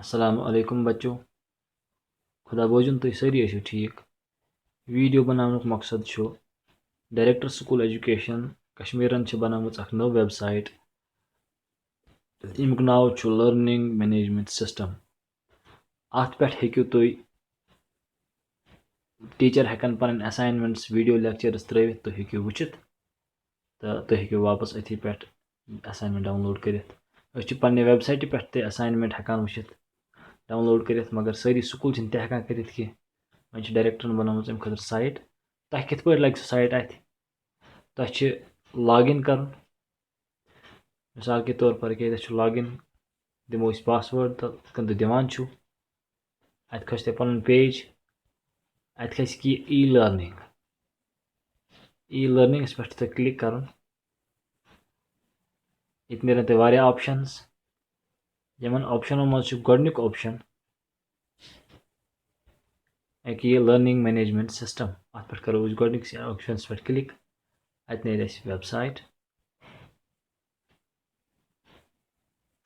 अस्सलाम वालेकुम बच्चों। खुदा बोजन तुम सारी ٲسِو ठीक। वीडियो बनाउनुक मकसद छु डायरेक्टर स्कूल एजुकेशन कश्मीरन छ बनामुच अख नव वेबसाइट यमुक नाव छु लर्निंग मैनेजमेंट सिस्टम। अत पे हेकु तुम टीचर हेकन पन असाइनमेंट्स वीडियो लेक्चर्स त्रवित तुम हेकु वुचित तो तुम हेकु वापस अथी पे असाइनमेंट डाउनलोड करित। पन्ने वेबसाइट पे ते असाइनमेंट हेकान वुचित डाउनलोड करित मगर सारी स्कूल छिन ते हेकान करित की वह डायरेक्टरन बनामुच अम खतर साइट। तह कित पे लग साइट अत तह लॉग इन कर मिसाल के तौर पर क्या लॉग इन दिमो पासवर्ड तो तुम दिवान छु अत खस ते पन पेज अत खस की ई लर्निंग पे क्लिक कर ये नीरन ते वारिया ऑप्शंस यमन ऑप्शनों मज गोडनिक ऑप्शन ये लर्निंग मैनेजमेंट सिस्टम अत पे करो गोडनिक ऑप्शन पे क्लिक अत नेर वेबसाइट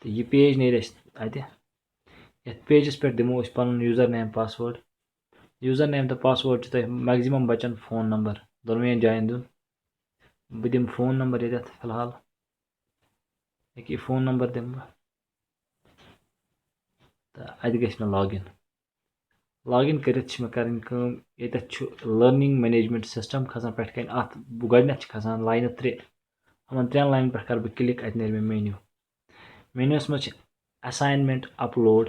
तो यह पेज नेर अत पेजस पे दिमो पन user name password. User name तो पासवर्ड तुम मैक्सिमम बच्चन फोन नंबर दोनवेन जायन दिन बह दिम फोन नंबर ये फिलहाल ये फोन नंबर दिम तो अत गि लॉग इन कर ये लर्निंग मैनेजमेंट सिस्टम खसान पे कन अत गोडनथ खसान लाइन 3 हम 3 लाइन पे कर बह क्लिक अत नेर मेन्यू मेन्यूस मज असाइनमेंट अपलोड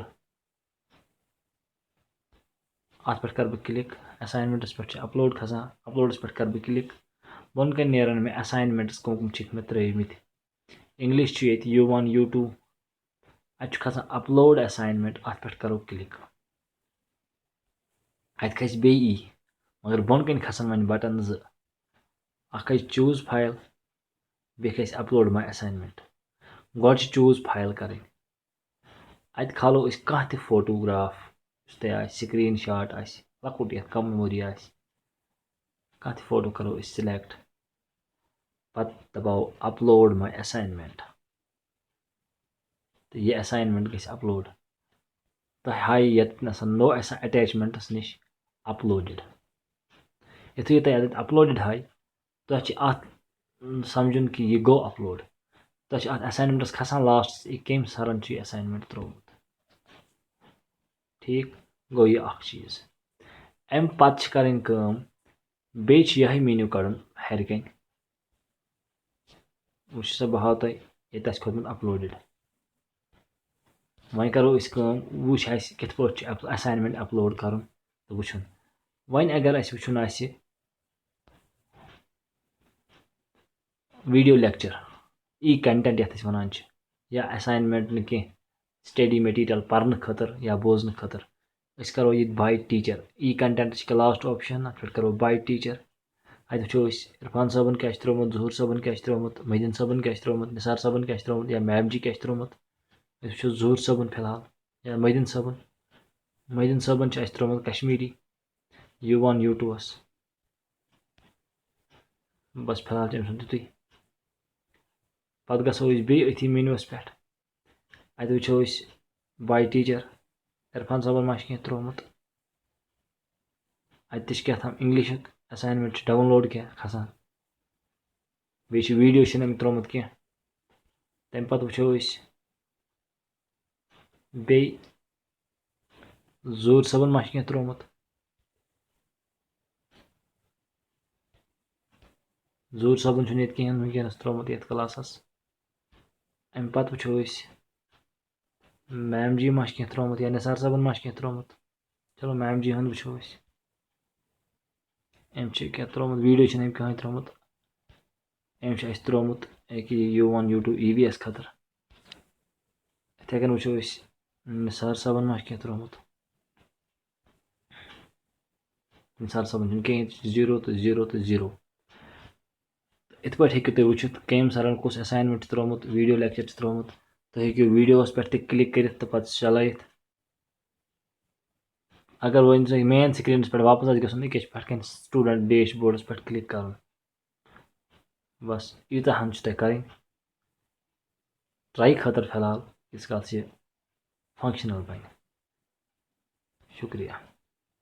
अत पे कर बह क्लिक असाइनमेंट्स पे अपलोड खसान अपलोड्स पे कर बह क्लिक बोन कन नेरन मे असाइनमेंट्स कम मे त्रमित इंग्लिश U1 U2 अत खसान अपलोड असाइनमेंट अत पे करो क्लिक अत खस बे ई मगर बोन कन खसन वन बटन अख choose file bay Khas upload my assignment go choose file कर अत खालो कह त फोटोग्राफ स्क्रीन शॉट लकुट ये कम मेमोरी कह त फोटो करो सिलेक्ट पत दबाओ अपलोड माय असाइनमेंट तो ये असाइनमेंट गई अपलोड तो हाई ये नो अटैचमेंट्स निश अपलोडेड युथु तुम अपलोडेड हाई तुम समझुन कि यह गो अपलोड तुम असाइनमेंट्स खसान लास्ट कम सरन असाइनमेंट त्रोमुत ठीक गो यह अख चीज अम पत कर बे यह मेन्यू कड़न हर कन वो सा बह हाव तुम ये खोतमुत अपलोडेड वह करो वुच कित असाइनमेंट अपलोड कर तो वुन वन अगर वुन वीडियो लेक्चर ई कंटेंट ये वन या असाइनमेंट न कह स्टडी मटीरियल पढ़ने खतर या बोजन खतर करो ये बाय टीचर ई कंटेंट लास्ट ऑप्शन अत करो बाय टीचर अत वो इरफान साबन क्या त्रोमुत जहूर साबन क्या त्रोमुत मदीन साबन क्या त्रोमुत निसार साबन क्या त्रोमुत या मैम जी क्या त्रोमुत जहूर साबन फिलहाल या मदीन साबन त्रोमुत कश्मीरी U1 U2 बस फिलहाल तुत पत गो बे अथी मेन्यूस पे अत वो बाय टीचर इरफान साबन मा कह त्रोमुत अत क्या इंग्लिश असाइनमेंट डाउनलोड क्या खसान बे वीडियो अमिक त्रोमुत कह तम पत वो बे जूर साबन मा कह त्रोमुत जूर साबन ये कहें वनकस त्रोमुत ये क्लासस अम पत वो मैम जी मा कह त्रोमुत या निसार साबन मा कह त्रोमुत चलो मैम जी हंद वो अम क्या त्रोमुत वीडियो अम कहें त्रोमुत अम त्रोमुत U1 U2 EVS खतर इथे कन वो निसार साबन मा कह त्रोमुत निसार साबन कहें 0 तो 0 तो 0 इत पे हेकु तुम वुचित कम सरन कुछ असाइनमेंट त्रोमुत वीडियो लेक्चर त्रोमुत तुम हेकु वीडियोस पे क्लिक कर तो पत चलायित अगर वो मेन स्क्रीन पे वापस गसन पे स्टूडेंट डैशबोर्ड्स पे क्लिक कर बस यूता हन कर ट्राई खतर फिलहाल इस काल फंक्शनल बन। شُکریہ.